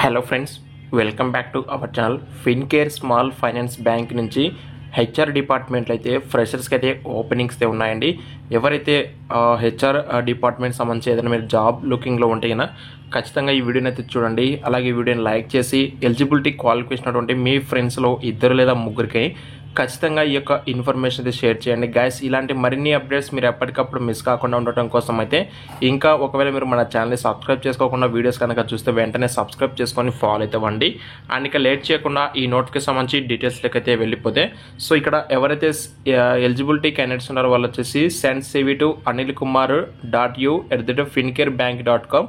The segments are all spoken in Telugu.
Hello friends, welcome back to our channel. Fincare small finance bank నుంచి హెచ్ఆర్ డిపార్ట్మెంట్లో అయితే ఫ్రెషర్స్కి అయితే ఓపెనింగ్స్ అయితే ఉన్నాయండి. ఎవరైతే హెచ్ఆర్ డిపార్ట్మెంట్ సంబంధించి ఏదైనా మీరు జాబ్ లుకింగ్లో ఉంటే కన్నా ఖచ్చితంగా ఈ వీడియోని అయితే చూడండి. అలాగే ఈ వీడియోని లైక్ చేసి ఎలిజిబిలిటీ క్వాలిఫికేషన్ ఉన్నటువంటి మీ ఫ్రెండ్స్లో 2 లేదా 3కి ఖచ్చితంగా ఈ యొక్క ఇన్ఫర్మేషన్ అయితే షేర్ చేయండి గైస్. ఇలాంటి మరిన్ని అప్డేట్స్ మీరు ఎప్పటికప్పుడు మిస్ కాకుండా ఉండటం కోసం అయితే ఇంకా ఒకవేళ మీరు మన ఛానల్ని సబ్స్క్రైబ్ చేసుకోకుండా వీడియోస్ కనుక చూస్తే వెంటనే సబ్స్క్రైబ్ చేసుకొని ఫాలో అయితే అవ్వండి. అండ్ ఇక లేట్ చేయకుండా ఈ నోట్కి సంబంధించి డీటెయిల్స్లోకి అయితే వెళ్ళిపోతే, సో ఇక్కడ ఎవరైతే ఎలిజిబిలిటీ క్యాండిడేట్స్ ఉన్నారో వాళ్ళు వచ్చేసి sendcv@anilkumar.u@fincarebank.com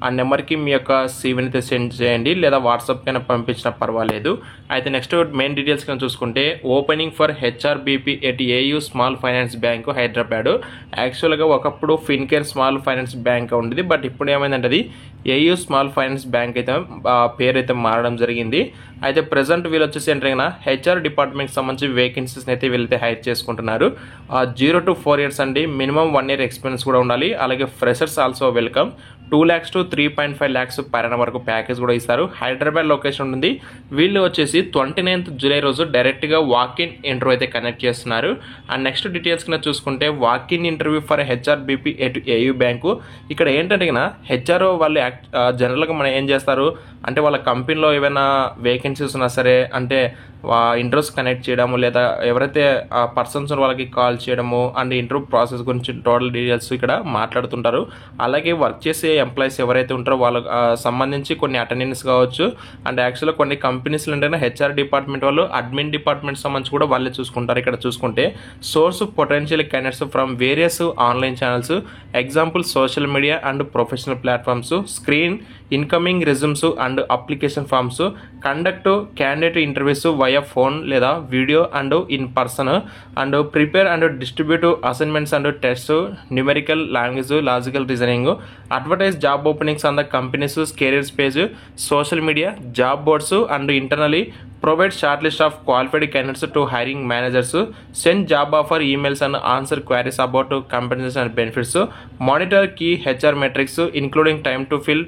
ఆ నెంబర్కి మీ యొక్క సీవీని అయితే సెండ్ చేయండి, లేదా వాట్సాప్ కైనా పంపించినా పర్వాలేదు. అయితే నెక్స్ట్ మెయిన్ డీటెయిల్స్ కన్నా చూసుకుంటే, opening for HRBP at AU small finance bank Hyderabad. యాక్చువల్గా ఒకప్పుడు ఫిన్కేర్ స్మాల్ ఫైనాన్స్ బ్యాంక్ ఉండేది, బట్ ఇప్పుడు ఏమైందంటే అది ఏయూ స్మాల్ ఫైనాన్స్ బ్యాంక్ అయితే పేరు అయితే మారడం జరిగింది. అయితే ప్రజెంట్ వీళ్ళు వచ్చేసి ఏంటంటే హెచ్ఆర్ డిపార్ట్మెంట్కి సంబంధించి వేకెన్సీస్ని అయితే వీళ్ళైతే హైర్ చేసుకుంటున్నారు. 0 to 4 years అండి, మినిమం 1 year ఎక్స్పీరియన్స్ కూడా ఉండాలి. అలాగే freshers also welcome. 2 lakhs to 3.5 lakhs per annum వరకు ప్యాకేజ్ కూడా ఇస్తారు. హైదరాబాద్ లొకేషన్ ఉంటుంది. వీళ్ళు వచ్చేసి 29th July రోజు డైరెక్ట్గా వాక్-ఇన్ ఇంటర్వ్యూ అయితే కనెక్ట్ చేస్తున్నారు. అండ్ నెక్స్ట్ డీటెయిల్స్ కింద చూసుకుంటే, walk in interview for HRBP at AU bank. ఇక్కడ ఏంటంటే హెచ్ఆర్ వాళ్ళు జనరల్గా మనం ఏం చేస్తారు అంటే, వాళ్ళ కంపెనీలో ఏమైనా వేకెన్సీస్ ఉన్నా సరే అంటే ఇంటర్వ్యూస్ కనెక్ట్ చేయడము, లేదా ఎవరైతే పర్సన్స్ వాళ్ళకి కాల్ చేయడము అండ్ ఇంటర్వ్యూ ప్రాసెస్ గురించి టోటల్ డీటెయిల్స్ ఇక్కడ మాట్లాడుతుంటారు. అలాగే వర్క్ చేసే ఎంప్లాయీస్ ఎవరైతే ఉంటారో వాళ్ళకి సంబంధించి కొన్ని అటెండెన్స్ కావచ్చు. అండ్ యాక్చువల్గా కొన్ని కంపెనీస్లో ఏంటంటే హెచ్ఆర్ డిపార్ట్మెంట్ వాళ్ళు అడ్మిన్ డిపార్ట్మెంట్ సంబంధించి కూడా వాళ్ళే చూసుకుంటారు. ఇక్కడ చూసుకుంటే source potential candidates from various online channels, example social media and professional platforms, screen incoming resumes and application forms, conduct candidate interviews via phone లేదా video and in person, and prepare and distribute assignments and test, numerical, language, logical reasoning, advertise job openings on the companies careers page, social media, job boards and internally provide short list of qualified candidates to hiring managers, send job offer emails and answer queries about compensation and benefits, monitor key HR metrics including time to fill,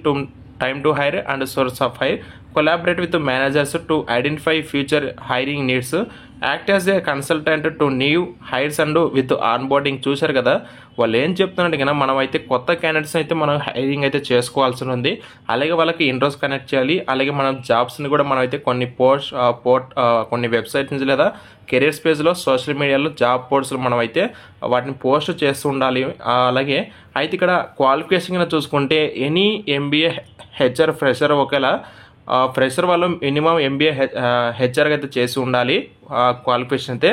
time to hire and source of hire, collaborate with the managers to identify future hiring needs, act as a consultant to new hires and with onboarding. చూశారు కదా వాళ్ళు ఏం చెప్తున్నట్టు కదా, మనం అయితే కొత్త క్యాండిడేట్స్ అయితే మనం హైరింగ్ అయితే చేసుకోవాల్సి ఉంది. అలాగే వాళ్ళకి ఇంట్రెస్ట్ కనెక్ట్ చేయాలి. అలాగే మనం జాబ్స్ని కూడా మనం అయితే కొన్ని కొన్ని వెబ్సైట్స్ నుంచి లేదా కెరీర్స్ పేజ్లో, సోషల్ మీడియాలో, జాబ్ పోర్ట్స్లో మనం అయితే వాటిని పోస్ట్ చేస్తూ ఉండాలి. అలాగే అయితే ఇక్కడ క్వాలిఫికేషన్ చూసుకుంటే ఎనీ ఎంబీఏ హెచ్ఆర్ ఫ్రెషర్, ఒకేలా ఫ్రెషర్ వాళ్ళు మినిమం ఎంబీఏ హెచ్ఆర్గా అయితే చేసి ఉండాలి. క్వాలిఫికేషన్ అయితే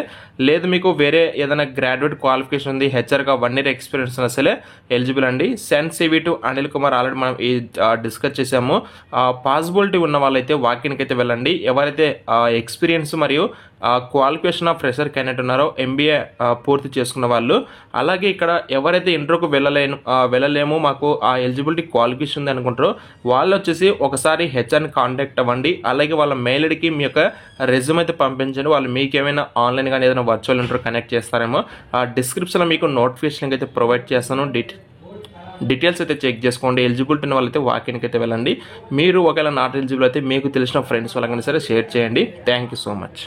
లేదు, మీకు వేరే ఏదైనా గ్రాడ్యుయేట్ క్వాలిఫికేషన్ ఉంది, హెచ్ఆర్గా 1 year ఎక్స్పీరియన్స్ ఉన్నా సరే ఎలిజిబుల్ అండి. Send CV to Anil Kumar, already మనం డిస్కస్ చేసాము. పాసిబిలిటీ ఉన్న వాళ్ళైతే వాకిన్కి అయితే వెళ్ళండి. ఎవరైతే ఎక్స్పీరియన్స్ మరియు క్వాలిఫికేషన్ ఆఫ్ ఫ్రెషర్ క్యాండిడేట్ ఉన్నారో, ఎంబీఏ పూర్తి చేసుకున్న వాళ్ళు, అలాగే ఇక్కడ ఎవరైతే ఇంటర్వ్యూకి వెళ్ళలేము మాకు ఆ ఎలిజిబిలిటీ క్వాలిఫికేషన్ ఉంది అనుకుంటారో వాళ్ళు వచ్చేసి ఒకసారి హెచ్ఆర్ని కాంటాక్ట్ అవ్వండి. అలాగే వాళ్ళ మెయిల్ ఐడికి మీ యొక్క రెజ్యూమ్ అయితే పంపించండి. వాళ్ళు మీకు ఏమైనా ఆన్లైన్ కానీ ఏదైనా వర్చువల్ ఇంటర్వ్యూ కనెక్ట్ చేస్తారేమో. డిస్క్రిప్షన్లో మీకు నోటిఫికేషన్ అయితే ప్రొవైడ్ చేస్తాను. డీటెయిల్స్ అయితే చెక్ చేసుకోండి. ఎలిజిబిలిటీ ఉన్న వాళ్ళైతే వాకిన్కి అయితే వెళ్ళండి. మీరు ఒకవేళ నాట్ ఎలిజిబుల్ అయితే మీకు తెలిసిన ఫ్రెండ్స్ వాళ్ళకైనా సరే షేర్ చేయండి. Thank you so much.